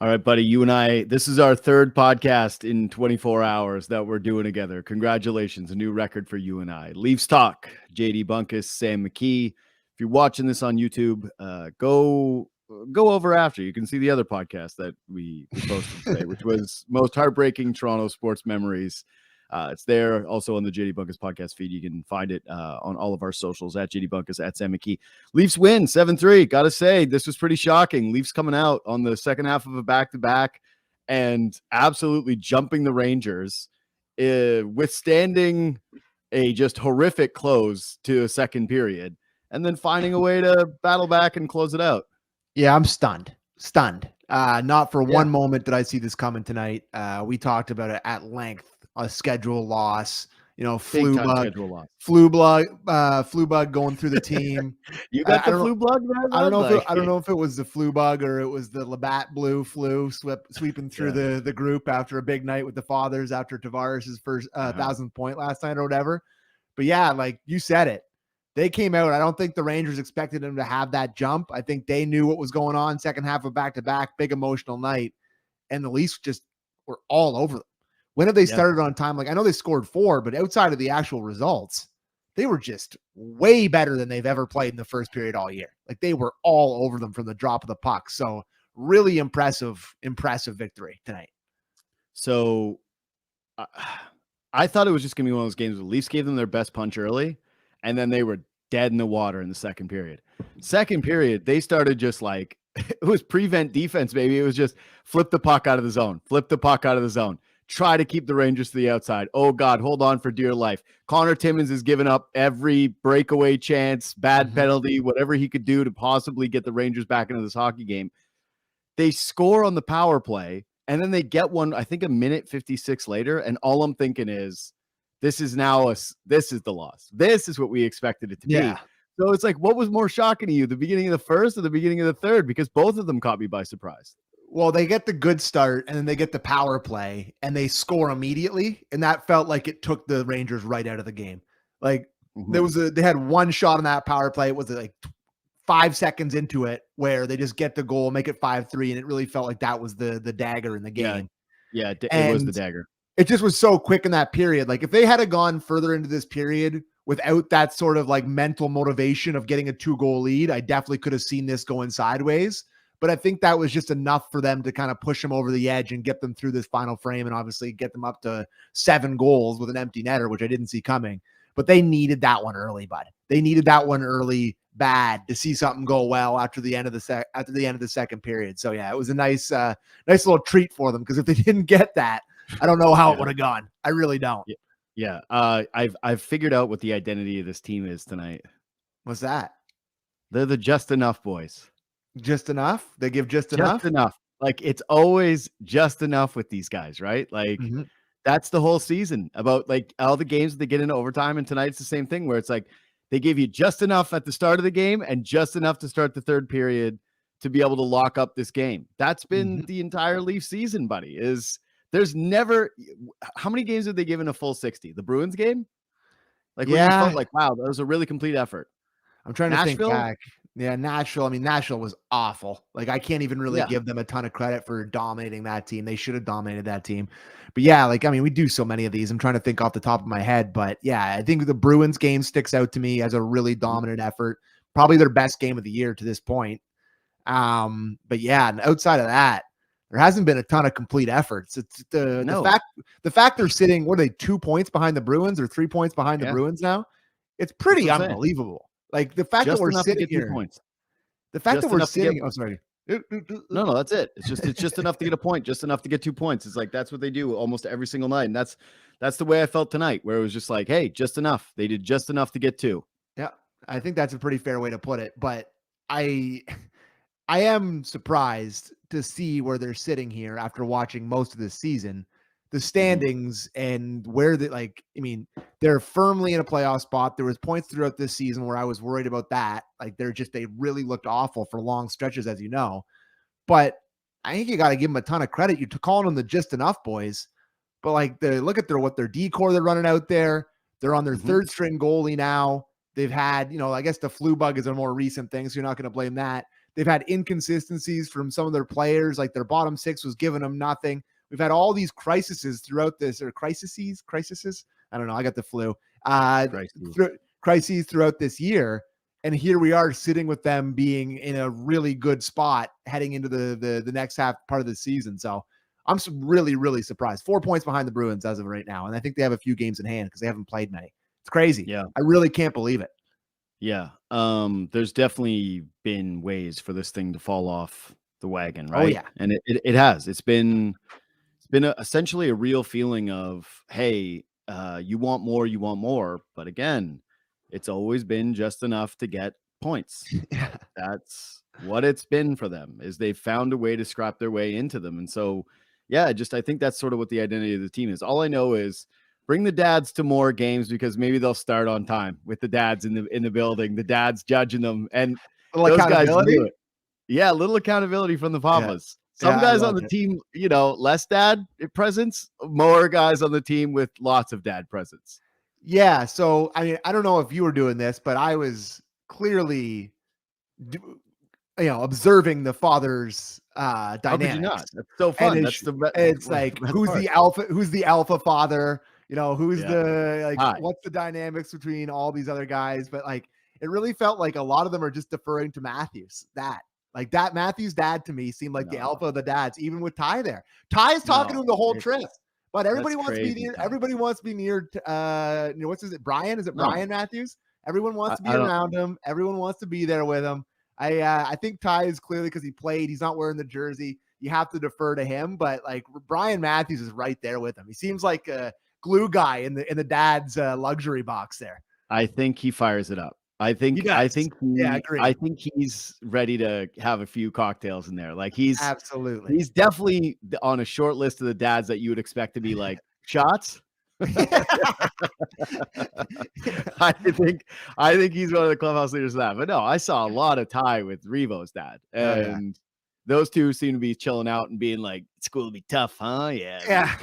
All right, buddy. You and I, this is our third podcast in 24 hours that we're doing together. Congratulations. A new record for you and I. Leafs Talk, JD Bunkis, Sam McKee. If you're watching this on YouTube, go over after. You can see the other podcast that we posted today, which was Most Heartbreaking Toronto Sports Memories. It's there also on the JD Bunkis podcast feed. You can find it on all of our socials at JD Bunkis, at Sam McKee. Leafs win 7-3. Got to say, this was pretty shocking. Leafs coming out on the second half of a back-to-back and absolutely jumping the Rangers, withstanding a just horrific close to a second period, and then finding a way to battle back and close it out. Yeah, I'm stunned. Not for one moment did I see this coming tonight. We talked about it at length. A schedule loss, flu bug going through the team. You got the flu bug, man? I don't know if it was the flu bug or it was the Labatt Blue flu sweeping through the group after a big night with the fathers after Tavares' first 1,000th point last night or whatever. But yeah, like you said it, they came out. I don't think the Rangers expected them to have that jump. I think they knew what was going on. Second half of back-to-back, big emotional night, and the Leafs just were all over them. When have they started on time? Like, I know they scored 4, but outside of the actual results, they were just way better than they've ever played in the first period all year. Like, they were all over them from the drop of the puck. So really impressive victory tonight. So I thought it was just going to be one of those games where the Leafs gave them their best punch early, and then they were dead in the water in the second period. Second period, they started just like, it was prevent defense, baby. It was just flip the puck out of the zone. Try to keep the Rangers to the outside. Oh, God, hold on for dear life. Connor Timmins has given up every breakaway chance, bad penalty, whatever he could do to possibly get the Rangers back into this hockey game. They score on the power play, and then they get one, I think, a minute 56 later, and all I'm thinking is, this is the loss. This is what we expected it to be. So it's like, what was more shocking to you, the beginning of the first or the beginning of the third? Because both of them caught me by surprise. Well, they get the good start, and then they get the power play, and they score immediately, and that felt like it took the Rangers right out of the game. Like, they had one shot on that power play. It was like 5 seconds into it where they just get the goal, make it 5-3, and it really felt like that was the dagger in the game. Yeah, it was the dagger. It just was so quick in that period. Like, if they had gone further into this period without that sort of like mental motivation of getting a 2-goal lead, I definitely could have seen this going sideways. But I think that was just enough for them to kind of push them over the edge and get them through this final frame and obviously get them up to 7 goals with an empty netter, which I didn't see coming. But they needed that one early, bud. They needed that one early bad to see something go well after the end of the second period. So yeah, it was a nice little treat for them, because if they didn't get that, I don't know how it would have gone. I really don't. Yeah. I've figured out what the identity of this team is tonight. What's that? They're the just enough boys. Just enough? They give just enough? Like, it's always just enough with these guys, right? Like, that's the whole season about, like, all the games that they get into overtime. And tonight's the same thing, where it's like they give you just enough at the start of the game and just enough to start the third period to be able to lock up this game. That's been the entire Leaf season, buddy. There's never, how many games have they given a full 60? The Bruins game? Like, where you felt like, wow, that was a really complete effort. I'm trying to think back. Yeah, Nashville. I mean, Nashville was awful. Like, I can't even really give them a ton of credit for dominating that team. They should have dominated that team. But yeah, like, I mean, we do so many of these. I'm trying to think off the top of my head. But yeah, I think the Bruins game sticks out to me as a really dominant effort. Probably their best game of the year to this point. But yeah, outside of that, there hasn't been a ton of complete efforts. It's the fact they're sitting, what are they, 2 points behind the Bruins or 3 points behind the Bruins now? It's pretty unbelievable. Like, the fact that we're sitting here, the fact that we're sitting, oh, sorry. No, that's it. It's just enough to get a point, just enough to get 2 points. It's like, that's what they do almost every single night. And that's the way I felt tonight, where it was just like, hey, just enough. They did just enough to get 2. Yeah. I think that's a pretty fair way to put it, but I am surprised to see where they're sitting here after watching most of this season. The standings and where they're firmly in a playoff spot. There was points throughout this season where I was worried about that. Like, they really looked awful for long stretches, as you know. But I think you got to give them a ton of credit. You're calling them the just enough boys, but like, look at their decor they're running out there. They're on their third string goalie now. They've had, I guess the flu bug is a more recent thing, so you're not going to blame that. They've had inconsistencies from some of their players, like their bottom six was giving them nothing. We've had all these crises throughout this, or crises. I don't know. I got the flu. Crises throughout this year. And here we are sitting with them being in a really good spot heading into the next half part of the season. So I'm really, really surprised. 4 points behind the Bruins as of right now. And I think they have a few games in hand because they haven't played many. It's crazy. Yeah. I really can't believe it. Yeah. There's definitely been ways for this thing to fall off the wagon, right? Oh, yeah. And it has. It's been essentially a real feeling of, hey, you want more. But again, it's always been just enough to get points. Yeah. That's what it's been for them, is they've found a way to scrap their way into them. And so, yeah, I think that's sort of what the identity of the team is. All I know is bring the dads to more games because maybe they'll start on time with the dads in the building, the dads judging them, and those guys do it. Yeah, a little accountability from the Papas. Some guys on the team, less dad presence, more guys on the team with lots of dad presence. Yeah. So, I mean, I don't know if you were doing this, but I was clearly, observing the father's dynamics. How could you not? That's so fun. It's like, who's the alpha father? Who's what's the dynamics between all these other guys? But like, it really felt like a lot of them are just deferring to Matthews. That Matthews dad to me seemed like the alpha of the dads, even with Ty there. Ty is talking to him the whole trip, but everybody wants to be near. Everybody wants to be near. What's is it? Brian? Is it Brian Matthews? Everyone wants to be around him. Everyone wants to be there with him. I think Ty is clearly because he played. He's not wearing the jersey. You have to defer to him, but like Brian Matthews is right there with him. He seems like a glue guy in the dad's luxury box there. I think he fires it up. I think he's ready to have a few cocktails in there. Like he's definitely on a short list of the dads that you would expect to be like shots. I think he's one of the clubhouse leaders of that. But no, I saw a lot of Ty with Revo's dad, and those two seem to be chilling out and being like, "School will be tough, huh?" Yeah.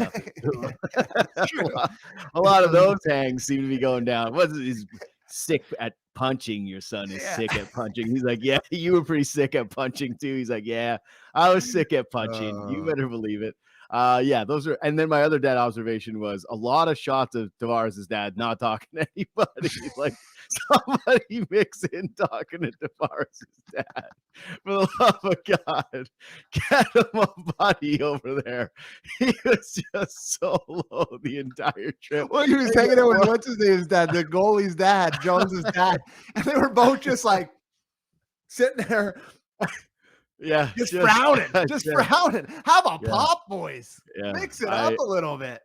A lot of those hangs seem to be going down. He's sick at punching. Your son is sick at punching. He's like, yeah, you were pretty sick at punching too. He's like, yeah, I was sick at punching. You better believe it. Those are, and then my other dad observation was a lot of shots of Tavares' dad not talking to anybody. Like somebody mix in talking to Tavares' dad. For the love of God, get him a buddy over there. He was just so low the entire trip. Well, he was hanging out with what's his name's dad, the goalie's dad, Jones's dad, and they were both just like sitting there. Yeah, just frowning. How about pop, boys? Yeah. Mix it up a little bit.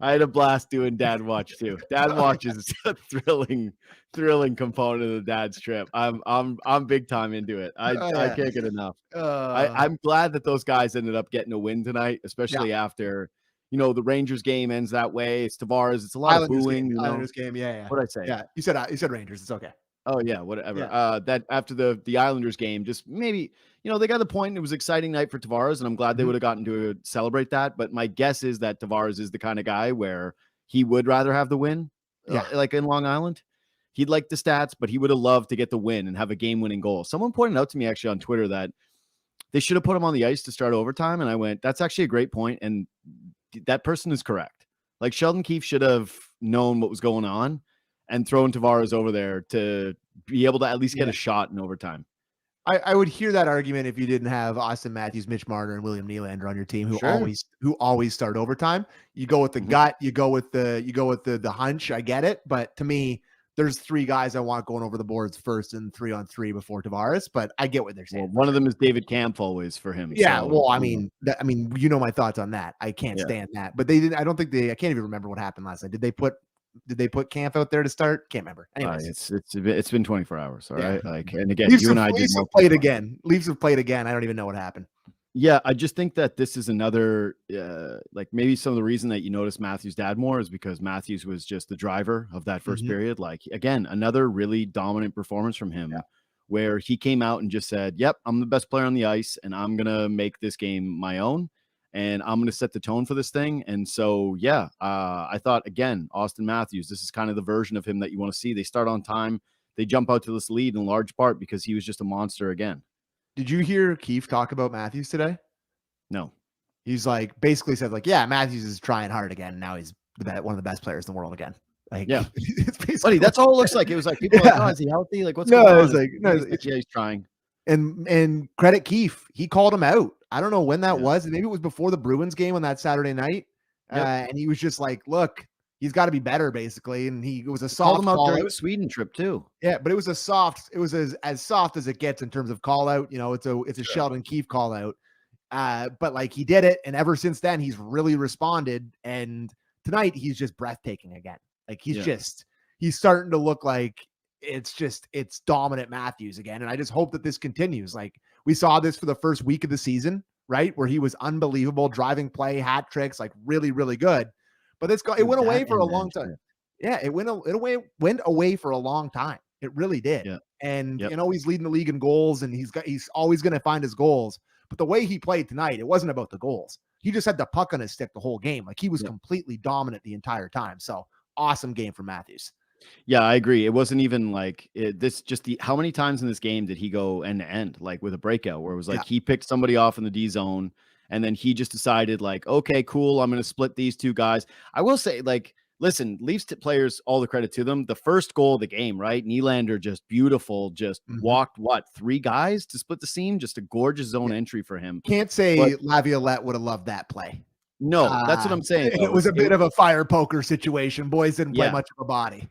I had a blast doing dad watch too. Dad watch is a thrilling component of the dad's trip. I'm big time into it. I can't get enough. I'm glad that those guys ended up getting a win tonight, especially after the Rangers game ends that way. It's Tavares. It's a lot of booing. Islanders game. Yeah. What'd I say? Yeah, you said Rangers. It's okay. Oh yeah, whatever. That after the Islanders game, just maybe they got the point. It was an exciting night for Tavares, and I'm glad they would have gotten to celebrate that. But my guess is that Tavares is the kind of guy where he would rather have the win. Like in Long Island, he'd like the stats, but he would have loved to get the win and have a game-winning goal. Someone pointed out to me actually on Twitter that they should have put him on the ice to start overtime, and I went, "That's actually a great point," and that person is correct. Like Sheldon Keefe should have known what was going on and throwing Tavares over there to be able to at least get a shot in overtime. I would hear that argument if you didn't have Austin Matthews, Mitch Marner, and William Nylander on your team who always start overtime. You go with the gut, you go with the hunch. I get it, but to me, there's three guys I want going over the boards first and 3-on-3 before Tavares. But I get what they're saying. Well, one of them is David Kampf always for him. Yeah, so, well, I mean, my thoughts on that. I can't stand that, but they didn't. I don't think I can't even remember what happened last night. Did they put Kampf out there to start? Can't remember. Anyways, it's been 24 hours. All right. Like, and again, Leafs have played again. Leafs have played again. I don't even know what happened. Yeah, I just think that this is another, like maybe some of the reason that you notice Matthews' dad more is because Matthews was just the driver of that first period. Like, again, another really dominant performance from him where he came out and just said, yep, I'm the best player on the ice and I'm going to make this game my own. And I'm going to set the tone for this thing. And so, I thought, again, Austin Matthews, this is kind of the version of him that you want to see. They start on time. they jump out to this lead in large part because he was just a monster again. Did you hear Keefe talk about Matthews today? No. He's like, basically said like, yeah, Matthews is trying hard again. Now he's one of the best players in the world again. Like, yeah, it's basically buddy, that's all it looks like. It was like people were like, oh, is he healthy? Like, what's going on? Yeah, he's trying. And credit Keefe, he called him out. I don't know when that was. Maybe it was before the Bruins game on that Saturday night. And he was just like, look, he's got to be better, basically. And it was a soft called him out during out. the Sweden trip too. Yeah, but it was as soft as it gets in terms of call out. You know, it's a Sheldon Keefe call out. But like he did it, and ever since then he's really responded. And tonight he's just breathtaking again. Like he's starting to look like it's dominant Matthews again. And I just hope that this continues. Like we saw this for the first week of the season, right? Where he was unbelievable, driving play, hat tricks, like really, really good. But it went away for a long time. Yeah, it went away for a long time. It really did. Yeah. And you know, he's leading the league in goals, and he's always going to find his goals. But the way he played tonight, it wasn't about the goals. He just had the puck on his stick the whole game. Like he was completely dominant the entire time. So awesome game for Matthews. Yeah, I agree. It wasn't even like how many times in this game did he go end to end, like with a breakout where it was like he picked somebody off in the D zone and then he just decided like, okay, cool, I'm going to split these two guys. I will say, like, listen, Leafs players, all the credit to them. The first goal of the game, right? Nylander, just beautiful, just walked three guys to split the seam. Just a gorgeous zone entry for him. Can't say Laviolette would have loved that play. No, that's what I'm saying. It was a bit of a fire poker situation. Boys didn't play much of a body.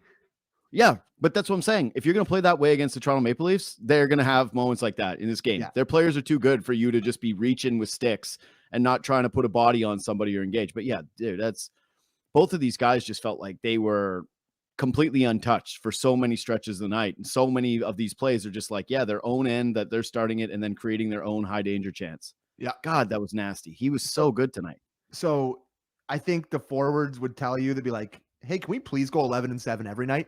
Yeah, but that's what I'm saying. If you're going to play that way against the Toronto Maple Leafs, they're going to have moments like that in this game. Yeah. Their players are too good for you to just be reaching with sticks and not trying to put a body on somebody or engage. But yeah, dude, both of these guys just felt like they were completely untouched for so many stretches of the night. And so many of these plays are just like, their own end that they're starting it and then creating their own high danger chance. Yeah. God, that was nasty. He was so good tonight. So I think the forwards would tell you, they'd be like, hey, can we please go 11-7 every night?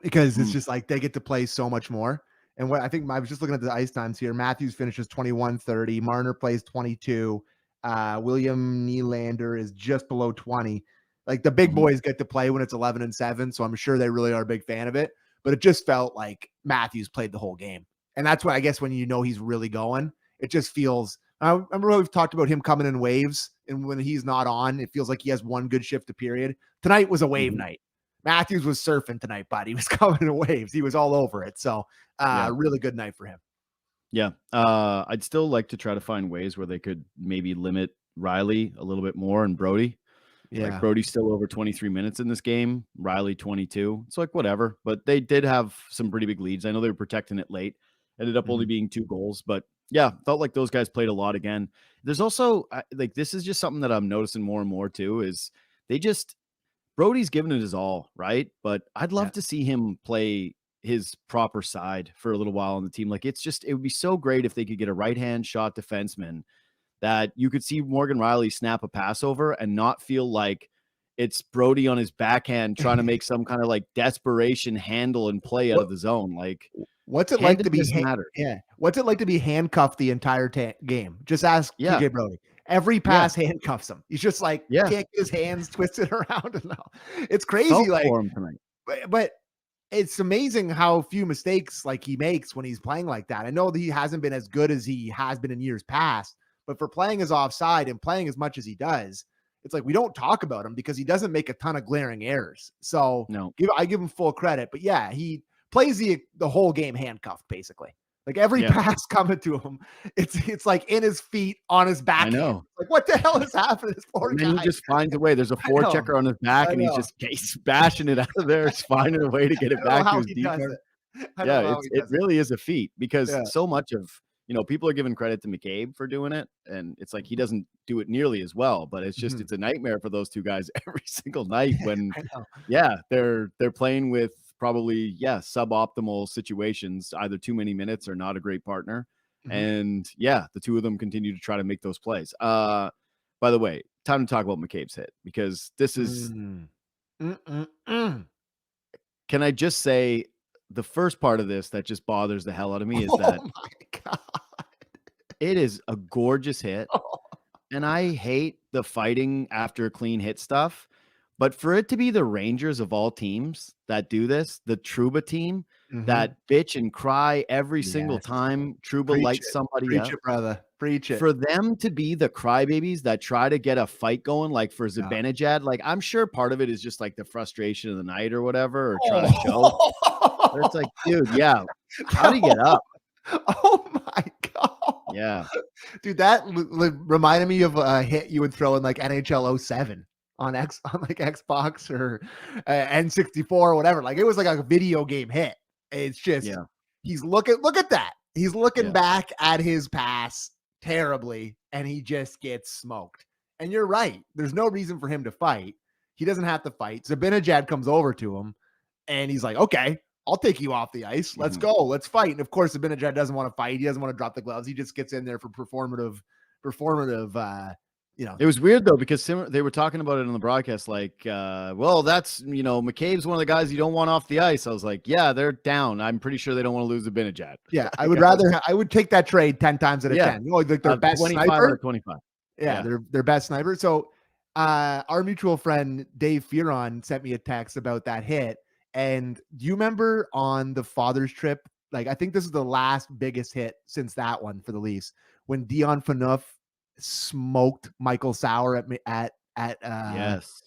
Because it's just like they get to play so much more. And what I think, I was just looking at the ice times here. Matthews finishes 21-30. Marner plays 22. William Nylander is just below 20. Like the big boys get to play when it's 11-7. So I'm sure they really are a big fan of it. But it just felt like Matthews played the whole game. And that's why I guess when you know he's really going, it just feels. I remember we've talked about him coming in waves. And when he's not on, it feels like he has one good shift a period. Tonight was a wave night. Matthews was surfing tonight, but he was coming in waves. He was all over it. So really good night for him. Yeah. I'd still like to try to find ways where they could maybe limit Riley a little bit more and Brody. Yeah. Like Brody's still over 23 minutes in this game. Riley 22. It's like whatever. But they did have some pretty big leads. I know they were protecting it late. Ended up only being 2 goals. But yeah, felt like those guys played a lot again. There's also like this is just something that I'm noticing more and more too is Brody's given it his all, right? But I'd love to see him play his proper side for a little while on the team. Like it would be so great if they could get a right-hand shot defenseman that you could see Morgan Riley snap a pass over and not feel like it's Brody on his backhand trying to make some kind of like desperation handle and play out of the zone. Like what's it like to be What's it like to be handcuffed the entire game? Just ask TJ Brody. Every pass handcuffs him. He's just like can't get his hands twisted around. And all. It's crazy. But it's amazing how few mistakes like he makes when he's playing like that. I know that he hasn't been as good as he has been in years past, but for playing as offside and playing as much as he does, it's like we don't talk about him because he doesn't make a ton of glaring errors. So I give him full credit. But yeah, he plays the whole game handcuffed basically. Like every pass coming to him, it's like in his feet, on his back. I know. Like what the hell is happening to this poor guy? He just finds a way. There's a forechecker on his back, and he's bashing it out of there. He's finding a way to get it back to his defense. Yeah, it really is a feat because so much of people are giving credit to McCabe for doing it, and it's like he doesn't do it nearly as well. But it's just it's a nightmare for those two guys every single night when they're playing with probably suboptimal situations, either too many minutes or not a great partner. And the two of them continue to try to make those plays. By the way, time to talk about McCabe's hit because this is can I just say the first part of this that just bothers the hell out of me is that my God. It is a gorgeous hit. And I hate the fighting after a clean hit stuff. But for it to be the Rangers of all teams that do this, the Trouba team Mhm. that bitch and cry every single Yes. time Trouba Preach lights it. somebody Preach up, it, brother. Preach it. for them to be the crybabies that try to get a fight going, like for Yeah. Zibanejad, like I'm sure part of it is just like the frustration of the night or whatever, or trying to choke. But it's like, dude, yeah, how do you get up? Oh my God. Yeah. Dude, that reminded me of a hit you would throw in like NHL 07 on like Xbox or N64 or whatever. Like it was like a video game hit. It's just Yeah. he's look at that. He's looking Yeah. back at his pass terribly and he just gets smoked. And you're right. There's no reason for him to fight. He doesn't have to fight. Zibanejad comes over to him and he's like, okay, I'll take you off the ice. Let's go. Let's fight. And of course, Zibanejad doesn't want to fight. He doesn't want to drop the gloves. He just gets in there for performative, It was weird though, because they were talking about it on the broadcast, like, well, that's, McCabe's one of the guys you don't want off the ice. I was like, yeah, they're down. I'm pretty sure they don't want to lose a Zibanejad. Yeah, I would take that trade 10 times out of 10. Like their best 25 sniper. out of 25. Yeah, their best sniper. So our mutual friend Dave Fearon sent me a text about that hit. And do you remember on the Father's trip? Like, I think this is the last biggest hit since that one for the Leafs, when Dion Phaneuf smoked Michael Sauer at Yes.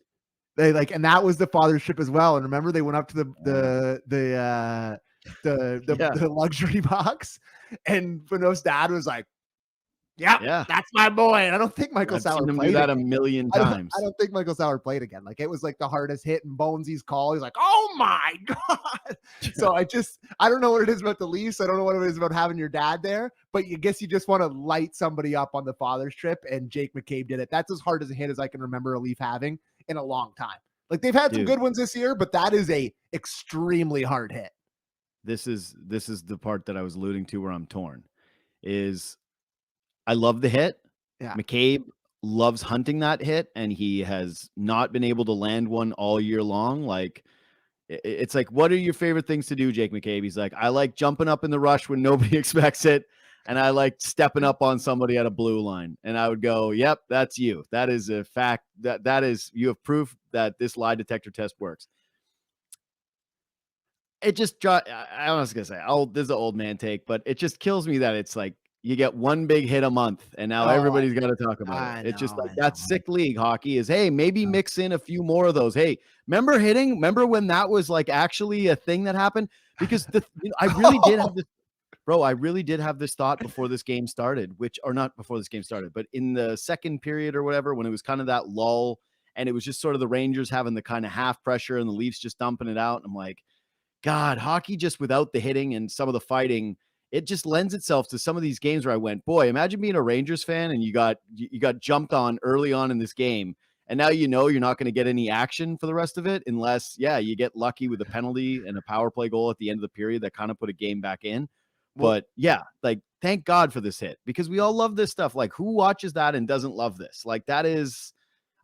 They and that was the Father's trip as well. And remember, they went up to the luxury box, and Phaneuf's dad was like, yeah, that's my boy. And I don't think Michael Sauer seen him played do that again. a million times. I don't think Michael Sauer played again. Like it was like the hardest hit in Bonesy's call. He's like, oh my God. So I don't know what it is about the Leafs. I don't know what it is about having your dad there, but I guess you just want to light somebody up on the Father's trip. And Jake McCabe did it. That's as hard as a hit as I can remember a Leaf having in a long time. Like they've had some good ones this year, but that is a extremely hard hit. This is the part that I was alluding to where I'm torn. Is I love the hit. Yeah. McCabe loves hunting that hit, and he has not been able to land one all year long. Like, it's like, what are your favorite things to do, Jake McCabe? He's like, I like jumping up in the rush when nobody expects it, and I like stepping up on somebody at a blue line. And I would go, yep, that's you. That is a fact. That is, you have proof that this lie detector test works. It just, I was gonna say, this is an old man take, but it just kills me that it's like, you get one big hit a month, and now everybody's got to talk about it. It's just like that sick league hockey is, hey, maybe mix in a few more of those. Hey, remember when that was like actually a thing that happened? Because I really did have this, bro. I really did have this thought before this game started, or not before this game started, but in the second period or whatever, when it was kind of that lull, and it was just sort of the Rangers having the kind of half pressure and the Leafs just dumping it out. And I'm like, God, hockey just without the hitting and some of the fighting, it just lends itself to some of these games where I went, boy, imagine being a Rangers fan and you got jumped on early on in this game. And now you're not going to get any action for the rest of it unless, you get lucky with a penalty and a power play goal at the end of the period that kind of put a game back in. But like, thank God for this hit, because we all love this stuff. Like, who watches that and doesn't love this? Like, that is,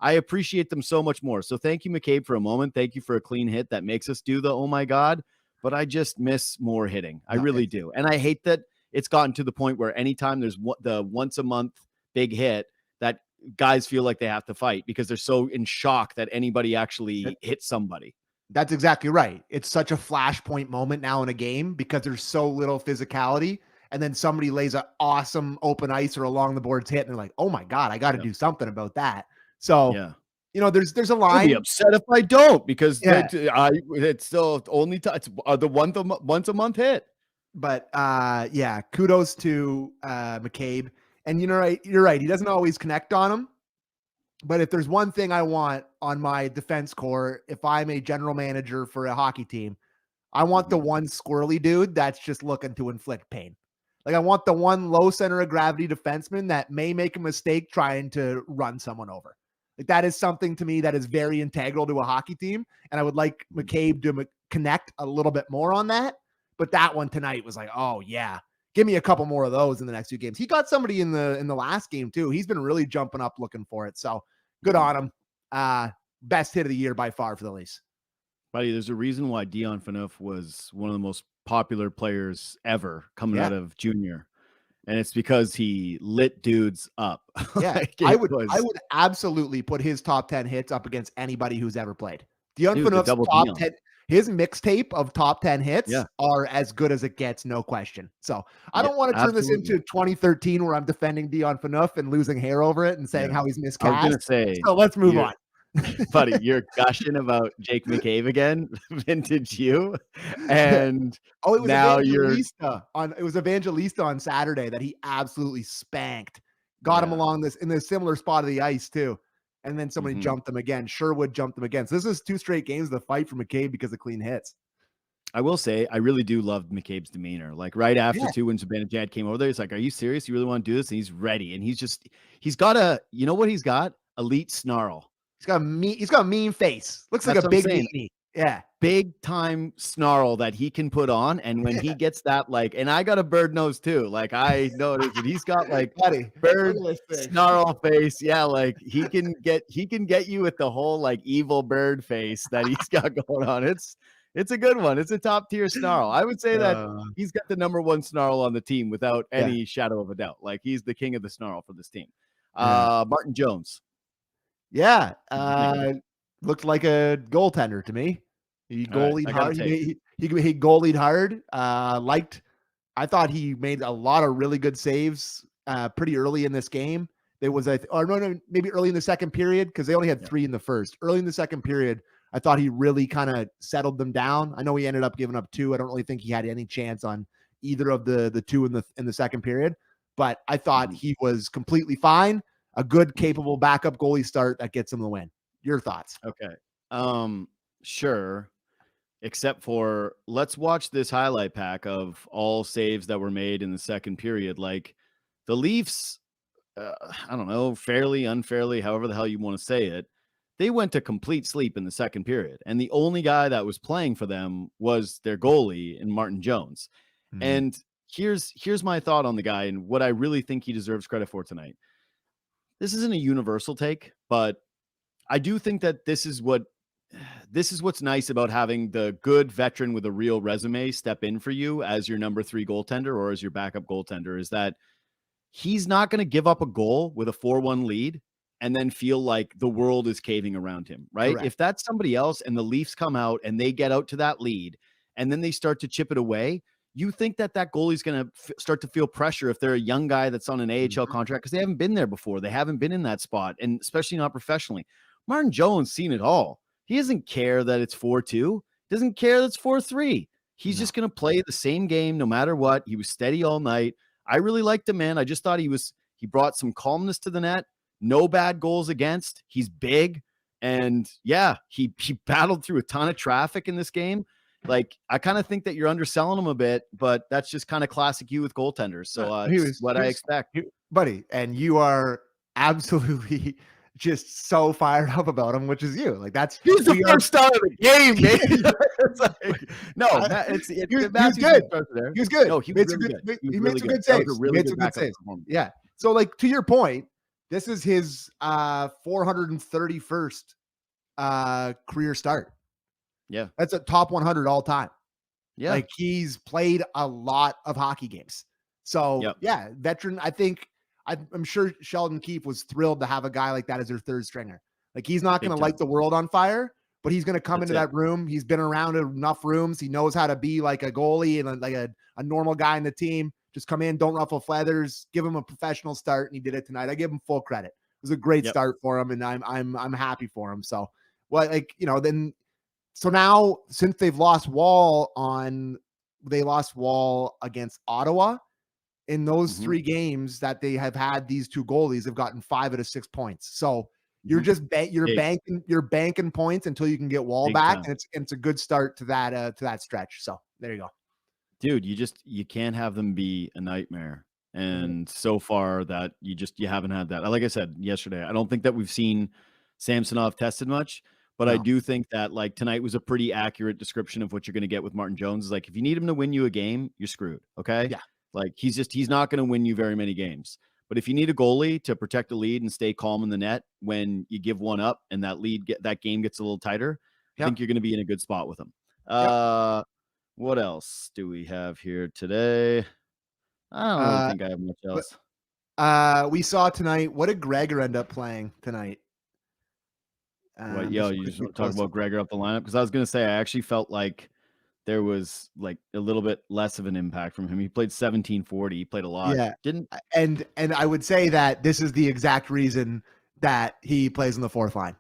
I appreciate them so much more. So thank you, McCabe, for a moment. Thank you for a clean hit that makes us do the, oh my God. But I just miss more hitting. I really do. And I hate that it's gotten to the point where anytime there's the once a month big hit, that guys feel like they have to fight because they're so in shock that anybody actually hits somebody. That's exactly right. It's such a flashpoint moment now in a game because there's so little physicality. And then somebody lays an awesome open ice or along the boards hit, and they're like, oh my God, I got to do something about that. So, there's a line. I'll be upset if I don't, because it's still only it's the once a month hit. But kudos to McCabe. And you're right. He doesn't always connect on them. But if there's one thing I want on my defense core, if I'm a general manager for a hockey team, I want the one squirrely dude that's just looking to inflict pain. Like, I want the one low center of gravity defenseman that may make a mistake trying to run someone over. Like, that is something to me that is very integral to a hockey team. And I would like McCabe to connect a little bit more on that. But that one tonight was like, oh yeah, give me a couple more of those in the next few games. He got somebody in the last game too. He's been really jumping up looking for it. So good on him. Best hit of the year by far for the Leafs. Buddy, there's a reason why Dion Phaneuf was one of the most popular players ever coming out of junior. and it's because he lit dudes up. Yeah, Like, I it would was, absolutely put his top 10 hits up against anybody who's ever played. Dion dude, the Phaneuf's double top Dion. 10, his mixtape of top 10 hits Yeah, are as good as it gets, no question. So I yeah, don't want to turn this absolutely. into 2013 where I'm defending Dion Phaneuf and losing hair over it and saying Yeah, how he's I was miscast. gonna say So let's move you're on. buddy, you're gushing about Jake McCabe again, vintage you, and Oh, now you're it was Evangelista on Saturday that he absolutely spanked. Got him yeah. along this in this similar spot of the ice too. And then somebody Mhm. jumped him again. Sherwood jumped him again. So this is 2 straight games of the fight for McCabe because of clean hits. I will say, I really do love McCabe's demeanor. Like, right after Yeah. 2 when Zibanejad came over there, he's like, "Are you serious? You really wanna do this?" And he's ready, and he's got a you know what he's got? Elite snarl. He's got a mean face. Looks like That's a what I'm big saying. meanie. Yeah. Big time snarl that he can put on, and when he gets that, like, and I got a bird nose too, like, I noticed that he's got, like, Buddy, look bird at this thing. snarl face. Yeah, like, he can get you with the whole, like, evil bird face that he's got going on. It's a good one. It's a top tier snarl. I would say that Uh, he's got the number 1 snarl on the team without yeah. any shadow of a doubt. Like, he's the king of the snarl for this team. Yeah. Martin Jones. Yeah. What'd you think of him? Looked like a goaltender to me. He All right, goalied I got a hard. take. He goalied hard. I thought he made a lot of really good saves pretty early in this game. There was maybe early in the second period because they only had Yeah. 3 in the first. Early in the second period, I thought he really kind of settled them down. I know he ended up giving up 2. I don't really think he had any chance on either of the 2 in the second period, but I thought Mhm. he was completely fine. A good, Mhm. capable backup goalie start that gets him the win. Your thoughts? Okay. Sure. Except for let's watch this highlight pack of all saves that were made in the second period. Like the Leafs, I don't know, fairly, unfairly, however the hell you want to say it, they went to complete sleep in the second period. And the only guy that was playing for them was their goalie and Martin Jones. Mhm. And here's my thought on the guy and what I really think he deserves credit for tonight. This isn't a universal take, but I do think that this is what's nice about having the good veteran with a real resume step in for you as your number 3 goaltender or as your backup goaltender is that he's not going to give up a goal with a 4-1 lead and then feel like the world is caving around him, right? Correct. If that's somebody else and the Leafs come out and they get out to that lead and then they start to chip it away, you think that that goalie's going to start to feel pressure if they're a young guy that's on an AHL Mhm. contract because they haven't been there before. They haven't been in that spot, and especially not professionally. Martin Jones seen it all. He doesn't care that it's 4-2. Doesn't care that it's 4-3. He's No. just going to play the same game no matter what. He was steady all night. I really liked him, man. I just thought he brought some calmness to the net. No bad goals against. He's big. And yeah, he battled through a ton of traffic in this game. Like, I kind of think that you're underselling him a bit, but that's just kind of classic you with goaltenders. So it's what I expect. Buddy, and you are absolutely just so fired up about him, which is you. Like that's He's the first star of the game, man. It's like, no, he was Matthews good. there. He was good. No, he was really good. He made really some good. good That was a saves. really good backup performance. Yeah. So like to your point, this is his 431st career start. Yeah. That's a top 100 all time. Yeah. Like he's played a lot of hockey games. So Yep. yeah, veteran. I'm sure Sheldon Keefe was thrilled to have a guy like that as their third stringer. Like he's not going Big to time. light the world on fire, but he's going to come That's into it. that room. He's been around enough rooms. He knows how to be like a goalie and like a normal guy in the team. Just come in, don't ruffle feathers, give him a professional start, and he did it tonight. I give him full credit. It was a great Yep. start for him, and I'm happy for him. So, well, like then. So now, since they lost Wall against Ottawa. In those Mhm. 3 games that they have had, these 2 goalies have gotten 5 out of 6 points. So you're Mhm. just Big. you're banking points until you can get Wall Big back, time. and it's a good start to that stretch. So there you go. Dude, you can't have them be a nightmare. And so far that you haven't had that. Like I said yesterday, I don't think that we've seen Samsonov tested much, but I No. do think that like tonight was a pretty accurate description of what you're going to get with Martin Jones. Is like if you need him to win you a game, you're screwed. Okay. Yeah. Like he's not going to win you very many games. But if you need a goalie to protect the lead and stay calm in the net when you give one up and that game gets a little tighter, I Yep. think you're going to be in a good spot with him. Yep. What else do we have here today? I don't really think I have much else. We saw tonight. What did Gregor end up playing tonight? You just want to talk about Gregor up the lineup? Because I was going to say, I actually felt like there was like a little bit less of an impact from him. He played 1740. He played a lot. Yeah. And I would say that this is the exact reason that he plays in the fourth line,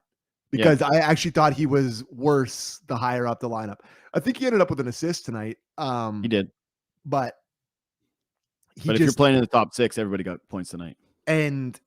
because I actually thought he was worse the higher up the lineup. I think he ended up with an assist tonight. He did. But if you're playing in the top six, everybody got points tonight. And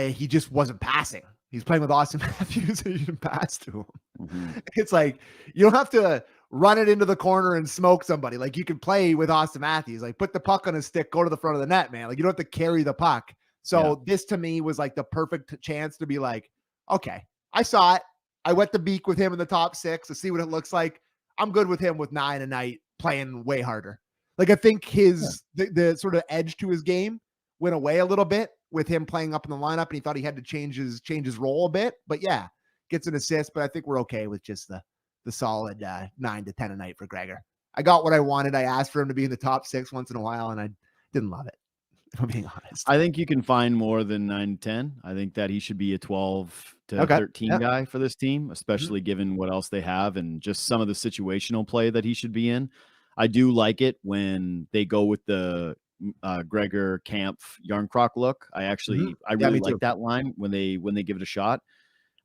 he just wasn't passing. He's playing with Austin Matthews and you didn't pass to him. Mm-hmm. It's like, you don't have to run it into the corner and smoke somebody. Like, you can play with Austin Matthews, like put the puck on his stick, go to the front of the net, man. Like, you don't have to carry the puck. So this to me was like the perfect chance to be like, okay, I saw it. I went to Beak with him in the top six to see what it looks like. I'm good with him with 9 a night playing way harder. Like, I think the sort of edge to his game went away a little bit with him playing up in the lineup, and he thought he had to change his role a bit. But yeah, gets an assist. But I think we're okay with just the solid 9 to 10 a night for Gregor. I got what I wanted. I asked for him to be in the top six once in a while, and I didn't love it, if I'm being honest. I think you can find more than 9 to 10. I think that he should be a 12 to 13 guy for this team, especially given what else they have and just some of the situational play that he should be in. I do like it when they go with the Gregor Kampf Yarncroc look. I really like that line when they give it a shot.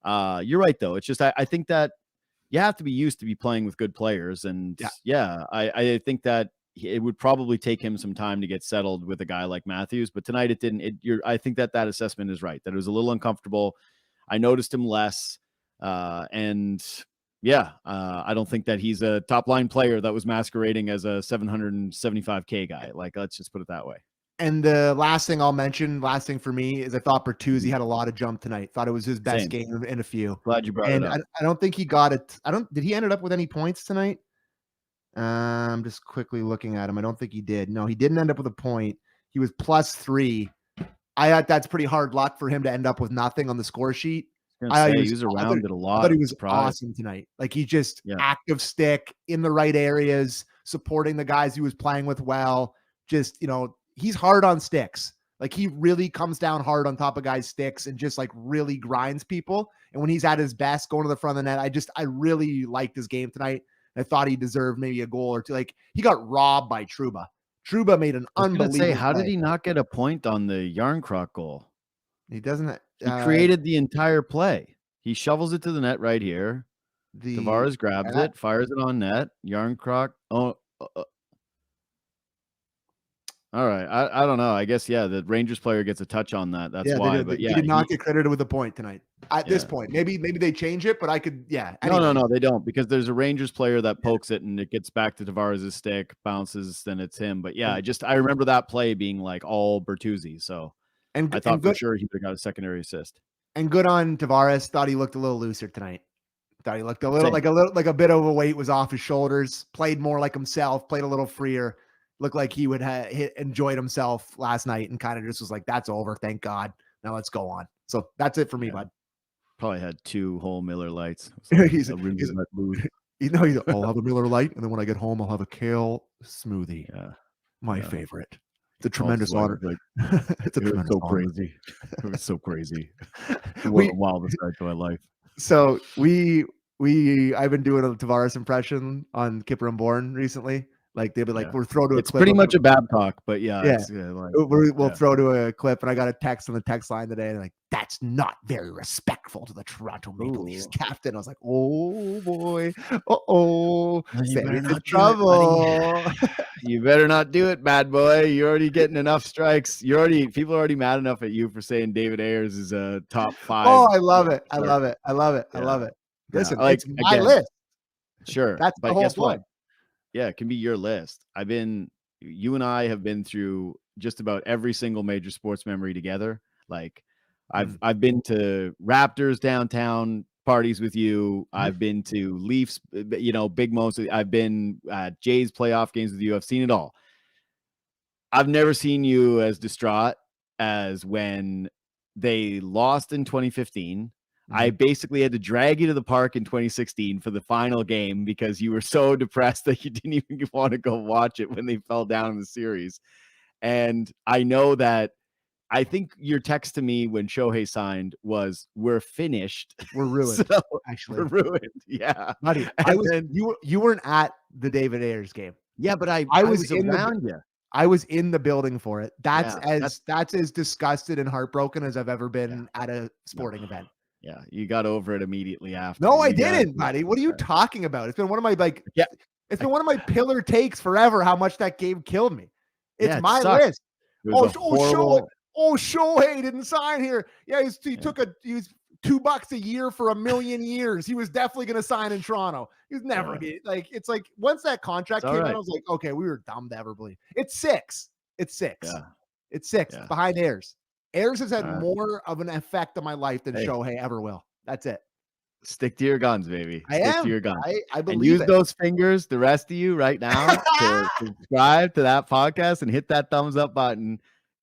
You're right though. It's just I think that you have to be used to be playing with good players, and I think that it would probably take him some time to get settled with a guy like Matthews. But tonight it didn't. I think that assessment is right. That it was a little uncomfortable. I noticed him less, and I don't think that he's a top line player that was masquerading as a 775K guy. Like, let's just put it that way. And the last thing for me is I thought Bertuzzi had a lot of jump tonight. Thought it was his best game in a few. Glad you brought it up. I don't think he got it. Did he end up with any points tonight? I'm just quickly looking at him. I don't think he did. No, he didn't end up with a point. He was +3. I thought that's pretty hard luck for him to end up with nothing on the score sheet. He was around it a lot. I thought he was awesome tonight. Like, he just active stick in the right areas, supporting the guys he was playing with well. Just, he's hard on sticks. Like, he really comes down hard on top of guys' sticks and just like really grinds people. And when he's at his best, going to the front of the net, I really liked his game tonight. I thought he deserved maybe a goal or two. Like, he got robbed by Trouba. Trouba made an unbelievable how did he not get a point on the Yarncroc goal? He doesn't. He created the entire play. He shovels it to the net right here. Tavares grabs it, fires it on net. Yarncroc. All right. I don't know. I guess, the Rangers player gets a touch on that. That's why. But he did not get credited with a point tonight. At this point, maybe they change it, but I could. Yeah. Anyway. No, they don't, because there's a Rangers player that pokes it and it gets back to Tavares' stick, bounces, then it's him. But I remember that play being like all Bertuzzi. So I thought for sure he would have got a secondary assist. And good on Tavares. Thought he looked a little looser tonight. Thought he looked a little like a bit of a weight was off his shoulders. Played more like himself. Played a little freer. Looked like he would enjoyed himself last night and kind of just was like, that's over. Thank God. Now let's go on. So that's it for me, bud. Probably had 2 whole Miller Lights. I'll have a Miller Light, and then when I get home, I'll have a kale smoothie. Yeah, my favorite. It's a tremendous honor. It's a tremendous honor. Crazy. It was so crazy. What a wild start to my life. So I've been doing a Tavares impression on Kipper and Bourne recently. Like, they'll be like, we'll throw to a clip. It's pretty much a Babcock, but we'll throw to a clip. And I got a text on the text line today. And like, that's not very respectful to the Toronto Maple Leafs captain. I was like, oh boy. Sam's in trouble. You better not do it, bad boy. You're already getting enough strikes. People are already mad enough at you for saying David Ayers is a top 5. Oh, I love it. I love it. Listen, it's my list. Sure. That's the whole point. Yeah, it can be your list. You and I have been through just about every single major sports memory together. Like, I've been to Raptors downtown parties with you. I've been to Leafs, big moments. I've been at Jays playoff games with you. I've seen it all. I've never seen you as distraught as when they lost in 2015. I basically had to drag you to the park in 2016 for the final game because you were so depressed that you didn't even want to go watch it when they fell down in the series. And I know that I think your text to me when Shohei signed was, "We're finished. We're ruined." So Actually, we're ruined." Yeah. buddy, you weren't at the David Ayers game. Yeah, but I was was in around you. I was in the building for it. That's Yeah, as disgusted and heartbroken as I've ever been at a sporting event. Yeah, you got over it immediately after. No, I You got didn't, buddy. What are you talking about? It's been one of my Yeah. it's been one of my pillar takes forever how much that game killed me. It's Yeah, it my sucked. list. It was a horrible. Shohei didn't sign here. Yeah, he was $2 a year for 1,000,000 years. He was definitely going to sign in Toronto. He's never like, it's like once that contract came out, I was like, okay, we were dumb to ever believe. It's 6. It's 6. Yeah. It's 6 behind Ayers. Ayers has had All right. more of an effect on my life than Shohei ever will. That's it. Stick to your guns, baby. I Stick am. to your guns. I believe and use it. those fingers, the rest of you right now, to subscribe to that podcast and hit that thumbs up button.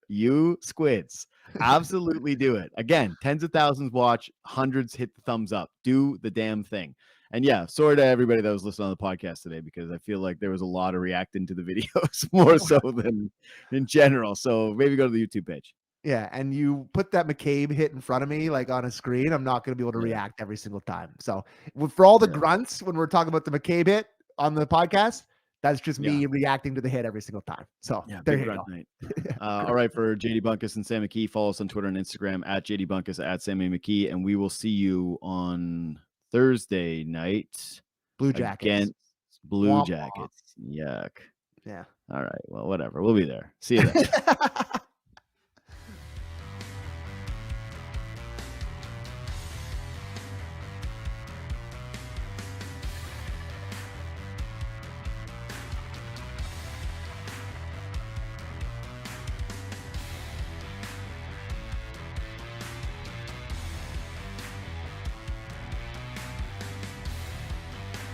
You squids. Absolutely do it. Again, tens of thousands watch, hundreds hit the thumbs up. Do the damn thing. And yeah, sorry to everybody that was listening on the podcast today, because I feel like there was a lot of reacting to the videos more so than in general. So maybe go to the YouTube page. Yeah, and you put that McCabe hit in front of me, like on a screen, I'm not going to be able to react every single time. So for all the grunts, when we're talking about the McCabe hit on the podcast, that's just me reacting to the hit every single time. So there you go. All right, for JD Bunkis and Sam McKee, follow us on Twitter and Instagram at JD Bunkis, at Sammy McKee, and we will see you on Thursday night. Blue Jackets. Against Blue Jackets. Yuck. Yeah. All right. Well, whatever. We'll be there. See you then.